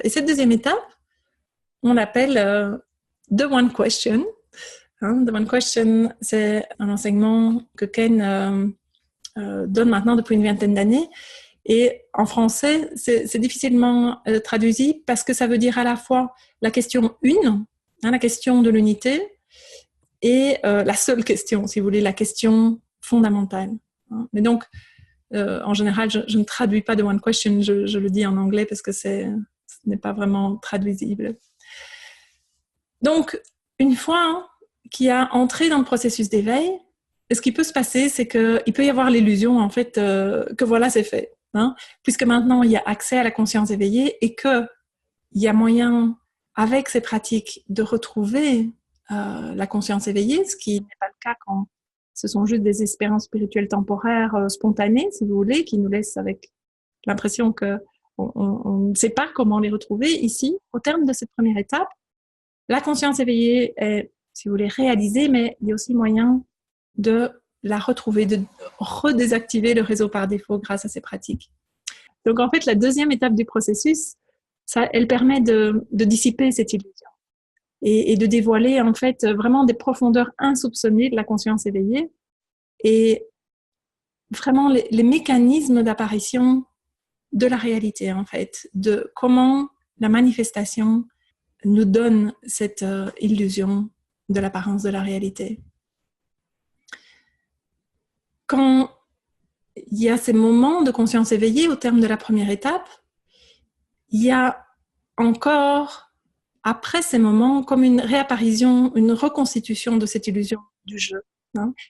Et cette deuxième étape, on l'appelle The One Question. The One Question, c'est un enseignement que Ken donne maintenant depuis une vingtaine d'années. Et en français, c'est difficilement traduisible parce que ça veut dire à la fois la question une, la question de l'unité, et la seule question, si vous voulez, la question fondamentale. Mais donc, en général, je ne traduis pas de one question, je le dis en anglais parce que ce n'est pas vraiment traduisible. Donc, une fois qu'il a entré dans le processus d'éveil, ce qui peut se passer, c'est qu'il peut y avoir l'illusion, en fait, que voilà, c'est fait. Puisque maintenant, il y a accès à la conscience éveillée et qu'il y a moyen, avec ces pratiques, de retrouver la conscience éveillée, ce qui n'est pas le cas quand ce sont juste des expériences spirituelles temporaires spontanées, si vous voulez, qui nous laissent avec l'impression qu'on ne sait pas comment les retrouver. Ici, au terme de cette première étape, la conscience éveillée est, si vous voulez, réalisée, mais il y a aussi moyen de la retrouver, de redésactiver le réseau par défaut grâce à ces pratiques. Donc en fait, la deuxième étape du processus, elle permet de dissiper cette illusion et de dévoiler en fait vraiment des profondeurs insoupçonnées de la conscience éveillée et vraiment les mécanismes d'apparition de la réalité en fait, de comment la manifestation nous donne cette illusion de l'apparence de la réalité. Quand il y a ces moments de conscience éveillée au terme de la première étape, il y a encore, après ces moments, comme une réapparition, une reconstitution de cette illusion du jeu.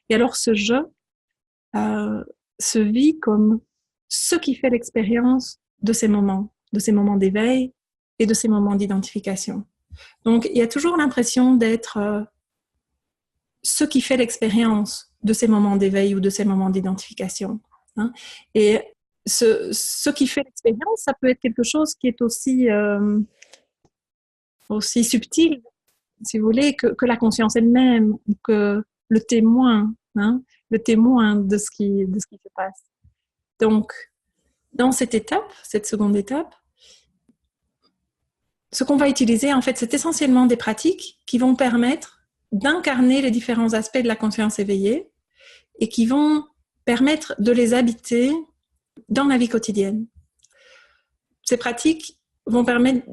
Et alors ce jeu se vit comme ce qui fait l'expérience de ces moments d'éveil et de ces moments d'identification. Donc il y a toujours l'impression d'être ce qui fait l'expérience de ces moments d'éveil ou de ces moments d'identification. Et ce qui fait l'expérience, ça peut être quelque chose qui est aussi subtil, si vous voulez, que la conscience elle-même, ou que le témoin de ce qui se passe. Donc, dans cette étape, cette seconde étape, ce qu'on va utiliser, en fait, c'est essentiellement des pratiques qui vont permettre d'incarner les différents aspects de la conscience éveillée et qui vont permettre de les habiter dans la vie quotidienne. Ces pratiques vont permettre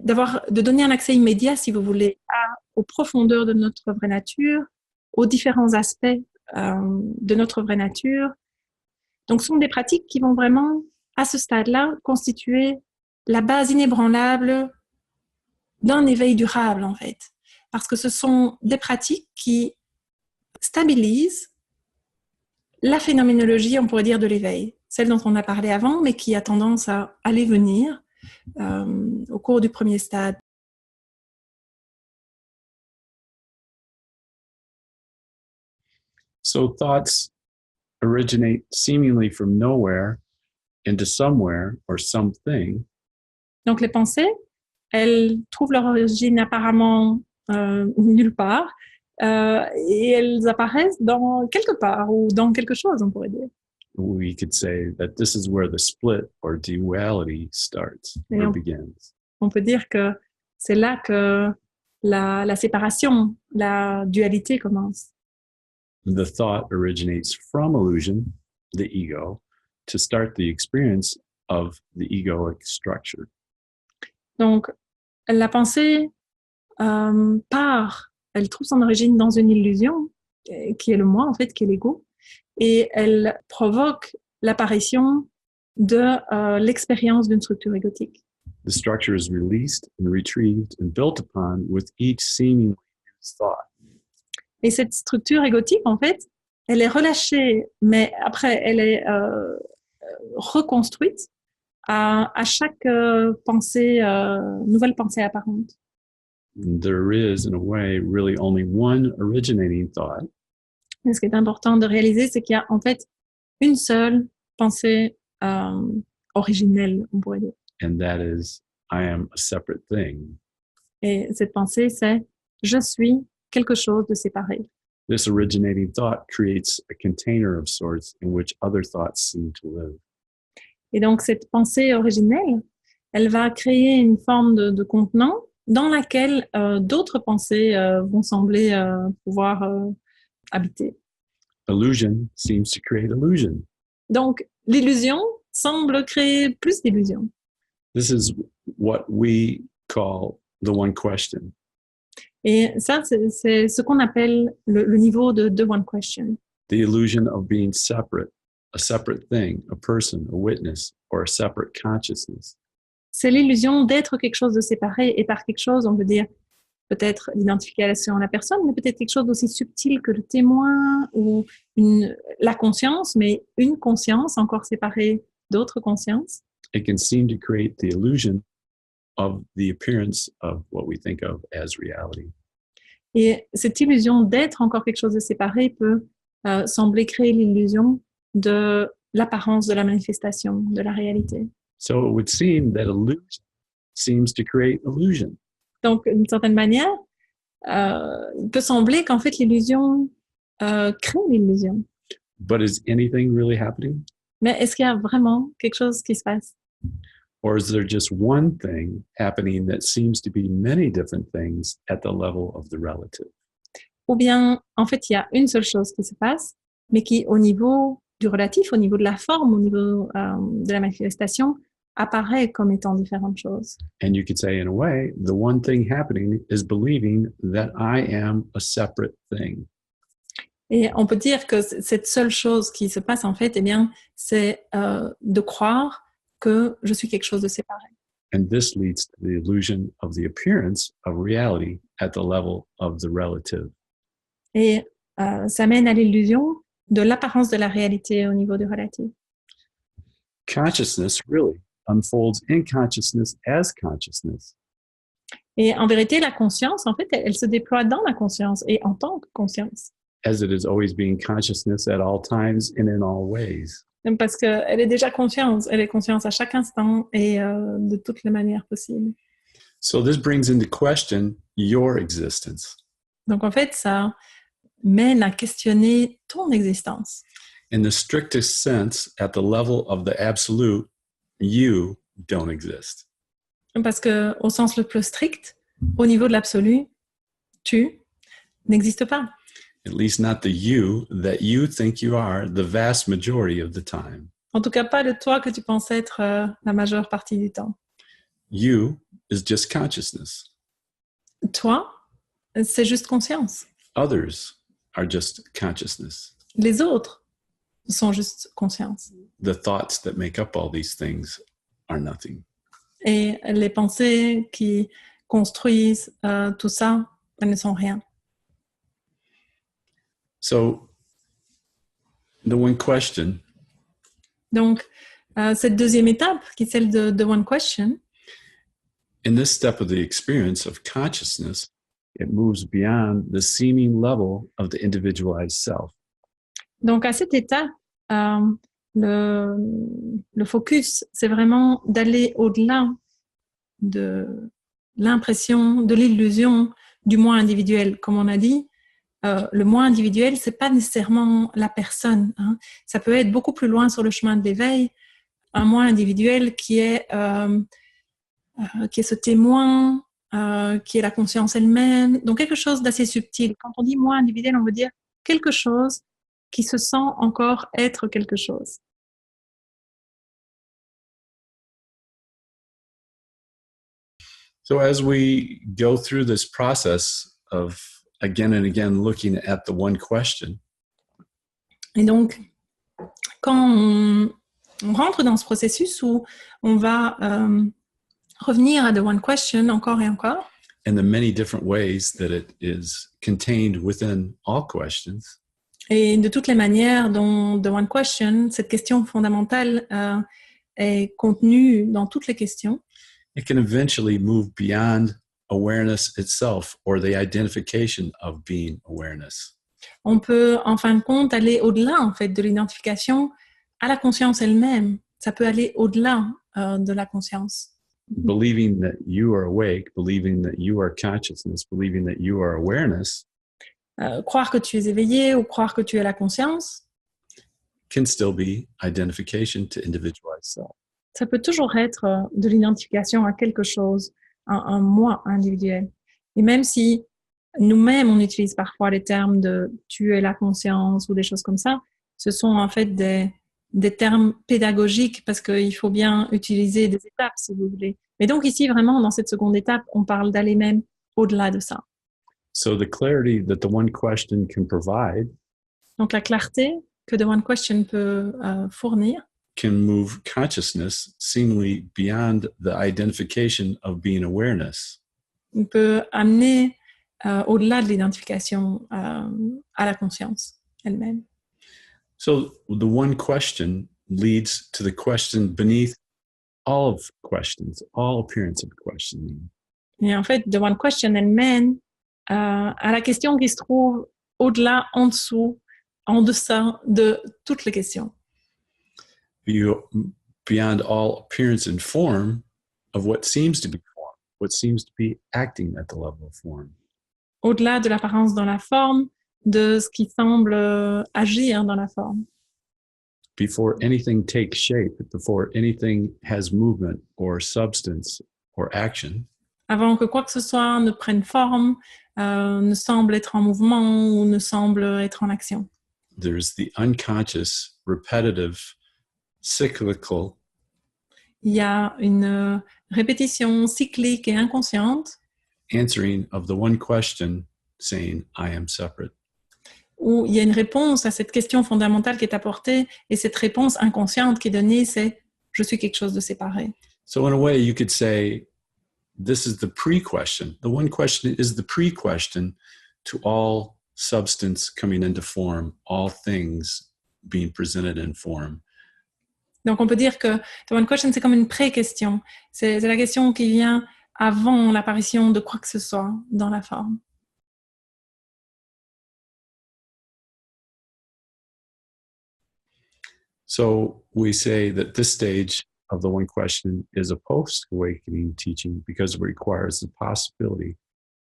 de donner un accès immédiat, si vous voulez, aux profondeurs de notre vraie nature, aux différents aspects de notre vraie nature. Donc, ce sont des pratiques qui vont vraiment, à ce stade-là, constituer la base inébranlable d'un éveil durable, en fait. Parce que ce sont des pratiques qui stabilisent la phénoménologie, on pourrait dire, de l'éveil, celle dont on a parlé avant, mais qui a tendance à aller venir au cours du premier stade. So thoughts originate seemingly from nowhere into somewhere or something. Donc les pensées, elles trouvent leur origine apparemment nulle part et elles apparaissent dans quelque part ou dans quelque chose, on pourrait dire. We could say that this is where the split or duality starts or begins. On peut dire que c'est là que la séparation, la dualité commence. The thought originates from illusion, the ego, to start the experience of the egoic structure. Donc, la pensée elle trouve son origine dans une illusion, qui est le moi, en fait, qui est l'ego, et elle provoque l'apparition de l'expérience d'une structure égotique. The structure is released and retrieved and built upon with each seemingly used thought. Et cette structure égotique, en fait, elle est relâchée, mais après, elle est reconstruite à chaque nouvelle pensée apparente. There is, in a way, really only one originating thought. Et ce qui est important de réaliser, c'est qu'il y a en fait une seule pensée originelle, on pourrait dire. And that is, I am a separate thing. Et cette pensée, c'est « je suis quelque chose de séparé ». This originating thought creates a container of sorts in which other thoughts seem to live. Et donc, cette pensée originelle, elle va créer une forme de contenant dans laquelle d'autres pensées vont sembler pouvoir habiter. Illusion seems to create illusion. Donc, l'illusion semble créer plus d'illusions. This is what we call the one question. Et ça, c'est ce qu'on appelle le niveau de one question. The illusion of being separate, a separate thing, a person, a witness, or a separate consciousness. C'est l'illusion d'être quelque chose de séparé, et par quelque chose, on veut dire peut-être l'identification à la personne, mais peut-être quelque chose d'aussi subtil que le témoin ou la conscience, mais une conscience encore séparée d'autres consciences. It can seem to create the illusion of the appearance of what we think of as reality. Et cette illusion d'être encore quelque chose de séparé peut sembler créer l'illusion de l'apparence de la manifestation, de la réalité. So it would seem that illusion seems to create illusion. Donc, d'une certaine manière, il peut sembler qu'en fait l'illusion crée l'illusion. But is anything really happening? Mais est-ce qu'il y a vraiment quelque chose qui se passe? Or is there just one thing happening that seems to be many different things at the level of the relative? Ou bien, en fait, il y a une seule chose qui se passe, mais qui, au niveau du relatif, au niveau de la forme, au niveau de la manifestation, apparaît comme étant différentes choses. And you could say, in a way, the one thing happening is believing that I am a separate thing. Et on peut dire que cette seule chose qui se passe, en fait, eh bien, c'est de croire que je suis quelque chose de séparé. And this leads to the illusion of the appearance of reality at the level of the relative. Et ça mène à l'illusion de l'apparence de la réalité au niveau du relatif. Consciousness really unfolds in consciousness as consciousness. Et en vérité, la conscience, en fait, elle se déploie dans la conscience et en tant que conscience. As it is always being consciousness at all times and in all ways. Parce qu'elle est déjà conscience, elle est conscience à chaque instant et de toutes les manières possibles. So this brings into question your existence. Donc en fait, ça mène à questionner ton existence. In the strictest sense, at the level of the absolute, you don't exist. Parce que au sens le plus strict, au niveau de l'absolu, tu n'existes pas. At least not the you that you think you are the vast majority of the time. En tout cas, pas de toi que tu penses être la majeure partie du temps. You is just consciousness. Toi, c'est juste conscience. Others are just consciousness. Les autres sont juste conscience. The thoughts that make up all these things are nothing. Et les pensées qui construisent tout ça, elles ne sont rien. So, the one question. Donc, cette deuxième étape, qui est celle de one question, in this step of the experience of consciousness, it moves beyond the seeming level of the individualized self. Donc, à cette étape, le focus, c'est vraiment d'aller au-delà de l'impression, de l'illusion du moi individuel. Comme on a dit, le moi individuel, c'est pas nécessairement la personne. Hein. Ça peut être beaucoup plus loin sur le chemin de l'éveil, un moi individuel qui est ce témoin, qui est la conscience elle-même. Donc, quelque chose d'assez subtil. Quand on dit moi individuel, on veut dire quelque chose qui se sent encore être quelque chose. So as we go through this process of again and again looking at the one question, et donc, quand on rentre dans ce processus où on va revenir à the one question encore et encore, and the many different ways that it is contained within all questions, et de toutes les manières dont the one question, cette question fondamentale, est contenue dans toutes les questions, it can eventually move beyond awareness itself or the identification of being awareness. On peut, en fin de compte, aller au-delà en fait, de l'identification à la conscience elle-même. Ça peut aller au-delà de la conscience. Believing that you are awake, believing that you are consciousness, believing that you are awareness, croire que tu es éveillé ou croire que tu es la conscience, can still be identification to individualized self. Ça peut toujours être de l'identification à quelque chose, un moi individuel. Et même si nous-mêmes, on utilise parfois les termes de « tu es la conscience » ou des choses comme ça, ce sont en fait des termes pédagogiques parce qu'il faut bien utiliser des étapes, si vous voulez. Mais donc ici, vraiment, dans cette seconde étape, on parle d'aller même au-delà de ça. So the clarity that the one question can provide Donc la clarté que The One Question peut fournir can move consciousness seemingly beyond the identification of being awareness. peut amener au-delà de l'identification à la conscience elle-même. So the one question leads to the question beneath all of questions, all appearance of questioning. Et en fait, The One Question, elle mène à la question qui se trouve au-delà, en dessous, en deçà de toutes les questions. Beyond all appearance and form of what seems to be form, what seems to be acting at the level of form. Au-delà de l'apparence dans la forme, de ce qui semble agir dans la forme. Before anything takes shape, before anything has movement or substance or action, avant que quoi que ce soit ne prenne forme, ne semble être en mouvement ou ne semble être en action. There's the unconscious, repetitive, cyclical. Il y a une répétition cyclique et inconsciente Answering of the one question, saying, I am separate. où il y a une réponse à cette question fondamentale qui est apportée et cette réponse inconsciente qui est donnée, c'est « je suis quelque chose de séparé ». So in a way, you could say, this is the pre-question. The one question is the pre-question to all substance coming into form, all things being presented in form. Donc on peut dire que The One Question, c'est comme une pré-question. C'est la question qui vient avant l'apparition de quoi que ce soit dans la forme. So we say that this stage of the one question is a post-awakening teaching because it requires the possibility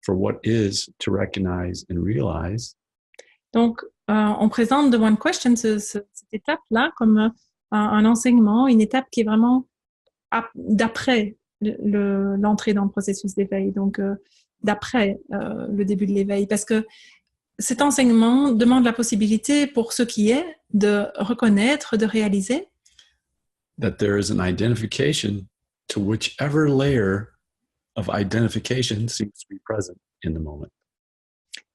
for what is to recognize and realize. Donc, on présente The One Question, cette étape-là, comme un enseignement, une étape qui est vraiment d'après l'entrée dans le processus d'éveil, donc d'après le début de l'éveil, parce que cet enseignement demande la possibilité pour ce qui est de reconnaître, de réaliser that there is an identification to whichever layer of identification seems to be present in the moment.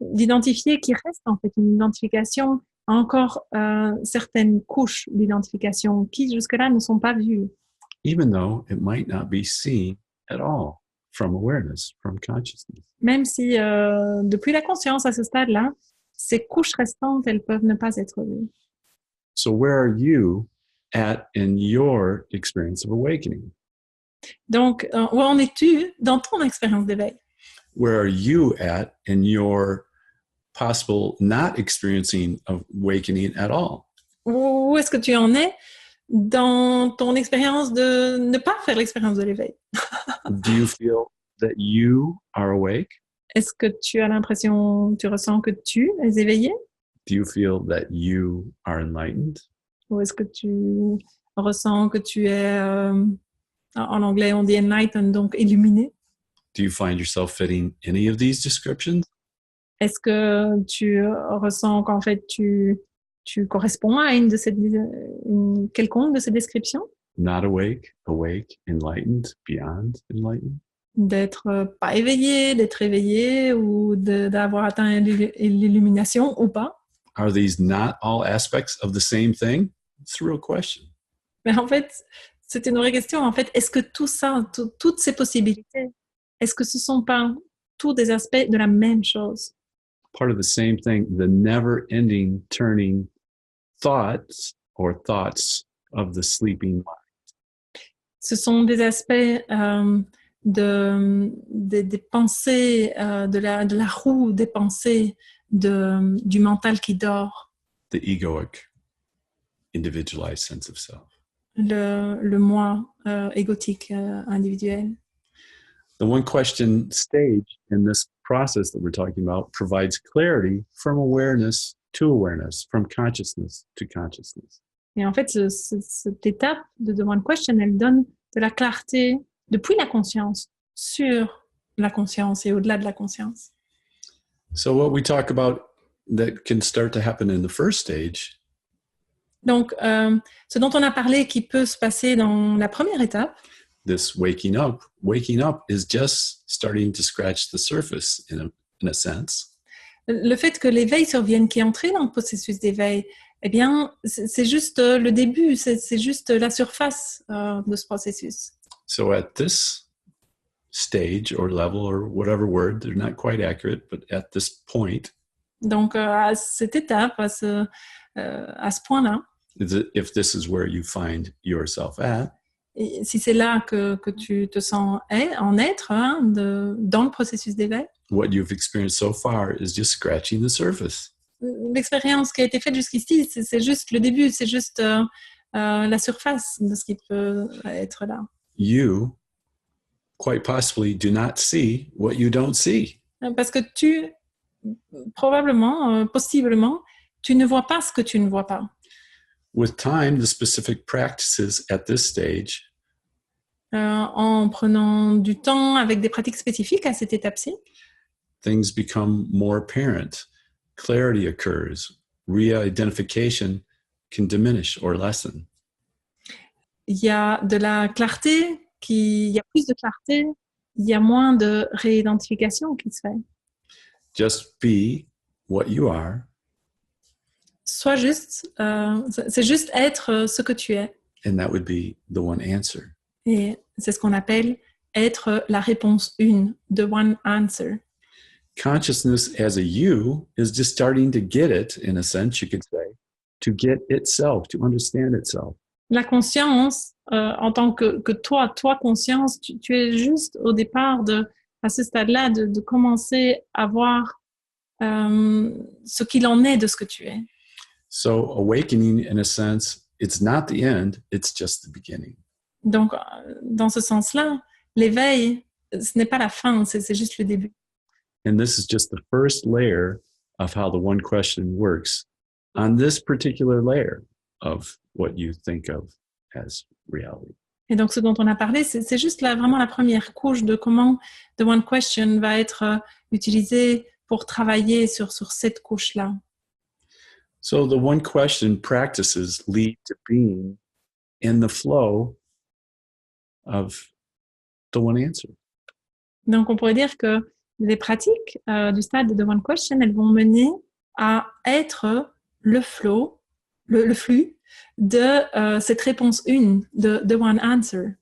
D'identifier qu'il reste en fait une identification à encore certaines couches d'identification qui jusque-là ne sont pas vues. Even though it might not be seen at all from awareness, from consciousness. Même si depuis la conscience à ce stade-là, ces couches restantes, elles peuvent ne pas être vues. So where are you at in your experience of awakening? Donc, où en es-tu dans ton expérience d'éveil? Where are you at in your possible not experiencing of awakening at all? Où est-ce que tu en es dans ton expérience de ne pas faire l'expérience de l'éveil? Do you feel that you are awake? Est-ce que tu as l'impression, tu ressens que tu es éveillé? Do you feel that you are enlightened? Ou est-ce que tu ressens que tu es, en anglais on dit enlightened, donc illuminé? Do you find yourself fitting any of these descriptions? Est-ce que tu ressens qu'en fait tu corresponds à une quelconque de ces descriptions? Not awake, awake, enlightened, beyond enlightened? D'être pas éveillé, d'être éveillé ou d'avoir atteint l'illumination ou pas? Are these not all aspects of the same thing? It's a real question. Mais en fait, c'est une vraie question. En fait, est-ce que tout ça, toutes ces possibilités, est-ce que ce sont pas tous des aspects de la même chose? Part of the same thing, the never-ending turning thoughts or thoughts of the sleeping mind. Ce sont des aspects des pensées, de la roue des pensées du mental qui dort. The egoic, individualized sense of self. Le moi égotique individuel. The one question stage in this process that we're talking about provides clarity from awareness to awareness, from consciousness to consciousness. Et en fait, cette étape de The One Question, elle donne de la clarté depuis la conscience sur la conscience et au-delà de la conscience. So what we talk about that can start to happen in the first stage Donc, ce dont on a parlé qui peut se passer dans la première étape, this waking up is just starting to scratch the surface in a sense. le fait que l'éveil survienne, qui est entré dans le processus d'éveil, eh bien, c'est juste le début, c'est juste la surface de ce processus. So at this stage or level or whatever word, they're not quite accurate, but at this point, Donc, à cette étape, à ce point-là, if this is where you find yourself at, et si c'est là que tu te sens en être, hein, dans le processus d'éveil, what you've experienced so far is just scratching the surface. l'expérience qui a été faite jusqu'ici, c'est juste le début, c'est juste la surface de ce qui peut être là. You quite possibly do not see what you don't see. Parce que tu, probablement, possiblement, tu ne vois pas ce que tu ne vois pas. With time, the specific practices at this stage En prenant du temps avec des pratiques spécifiques à cette étape-ci, things become more apparent. Clarity occurs. Re-identification can diminish or lessen. il y a de la clarté, il y a plus de clarté, il y a moins de réidentification qui se fait. Just be what you are. Sois juste, c'est juste être ce que tu es. And that would be the one answer. Et c'est ce qu'on appelle être la réponse une, the one answer. Consciousness as a you is just starting to get it, in a sense, you could say, to get itself, to understand itself. La conscience, en tant que toi conscience, tu es juste au départ à ce stade-là de commencer à voir ce qu'il en est de ce que tu es. So awakening, in a sense, it's not the end, it's just the beginning. Donc, dans ce sens-là, l'éveil, ce n'est pas la fin, c'est juste le début. And this is just the first layer of how the one question works on this particular layer of what you think of as reality. Et donc, ce dont on a parlé, c'est juste vraiment la première couche de comment The One Question va être utilisé pour travailler sur cette couche-là. So the one question practices lead to being in the flow of the one answer. Donc, on pourrait dire que les pratiques du stade de The One Question, elles vont mener à être le flow, le flux de cette réponse une, de The One Answer.